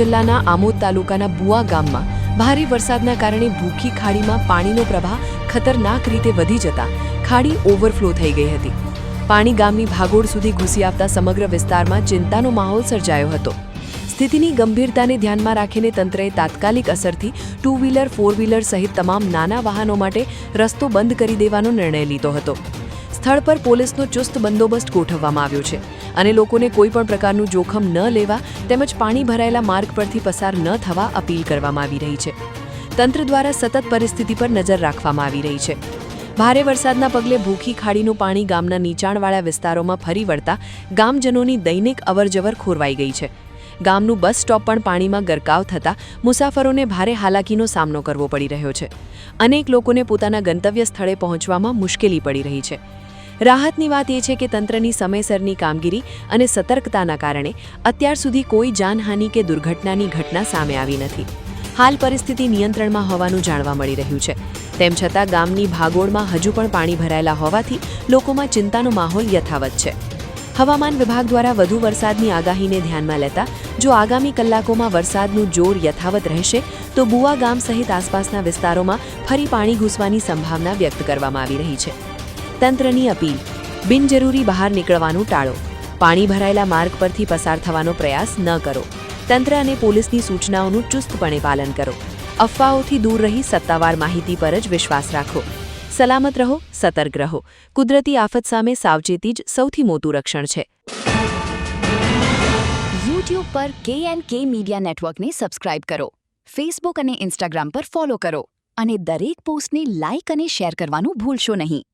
જિલ્લાના આમોદ તાલુકાના બુવા ગામમાં ભારે વરસાદના કારણે ભૂખી ખાડીમાં પાણીનો પ્રવાહ ખતરનાક રીતે વધી જતા ખાડી ઓવરફ્લો થઈ ગઈ હતી. પાણી ગામની ભાગોળ સુધી ઘૂસી આવતા સમગ્ર વિસ્તારમાં ચિંતાનો માહોલ સર્જાયો હતો. સ્થિતિની ગંભીરતાને ધ્યાનમાં રાખીને તંત્રએ તાત્કાલિક અસરથી ટુ વ્હીલર, ફોર વ્હીલર સહિત તમામ નાના વાહનો માટે રસ્તો બંધ કરી દેવાનો નિર્ણય લીધો હતો. સ્થળ પર પોલીસનો ચુસ્ત બંદોબસ્ત ગોઠવવામાં આવ્યો છે અને લોકોને કોઈપણ પ્રકારનું જોખમ ન લેવા તેમજ પાણી ભરાયેલા માર્ગ પરથી પસાર ન થવા અપીલ કરવામાં આવી રહી છે. તંત્ર દ્વારા સતત પરિસ્થિતિ પર નજર રાખવામાં આવી રહી છે. ભારે વરસાદના પગલે ભૂખી ખાડીનું પાણી ગામના નીચાણવાળા વિસ્તારોમાં ફરી વળતા ગામજનોની દૈનિક અવરજવર ખોરવાઈ ગઈ છે. ગામનું બસ સ્ટોપ પણ પાણીમાં ગરકાવ થતાં મુસાફરોને ભારે હાલાકીનો સામનો કરવો પડી રહ્યો છે. અનેક લોકોને પોતાના ગંતવ્ય સ્થળે પહોંચવામાં મુશ્કેલી પડી રહી છે. રાહતની વાત એ છે કે તંત્રની સમયસરની કામગીરી અને સતર્કતાના કારણે અત્યાર સુધી કોઈ જાનહાનિ કે દુર્ઘટનાની ઘટના સામે આવી નથી. હાલ પરિસ્થિતિ નિયંત્રણમાં હોવાનું જાણવા મળી રહ્યું છે. તેમ છતાં ગામની ભાગોળમાં હજુ પણ પાણી ભરાયેલા હોવાથી લોકોમાં ચિંતાનો માહોલ યથાવત છે. હવામાન વિભાગ દ્વારા વધુ વરસાદની આગાહીને ધ્યાનમાં લેતા જો આગામી કલાકોમાં વરસાદનું જોર યથાવત રહેશે તો બુવા ગામ સહિત આસપાસના વિસ્તારોમાં ફરી પાણી ઘૂસવાની સંભાવના વ્યક્ત કરવામાં આવી રહી છે. તંત્રની અપીલ: બિનજરૂરી બહાર નીકળવાનું ટાળો. પાણી ભરાયેલા માર્ગ પરથી પસાર થવાનો પ્રયાસ ન કરો. તંત્ર અને પોલીસની સૂચનાઓનું ચુસ્તપણે પાલન કરો. અફવાઓથી દૂર રહી સત્તાવાર માહિતી પર જ વિશ્વાસ રાખો. સલામત રહો, સતર્ક રહો. કુદરતી આફત સામે સાવચેતી જ સૌથી મોટું રક્ષણ છે. YouTube પર K&K મીડિયા નેટવર્કને સબસ્ક્રાઇબ કરો. Facebook અને Instagram પર ફોલો કરો અને દરેક પોસ્ટને લાઇક અને શેર કરવાનું ભૂલશો નહીં.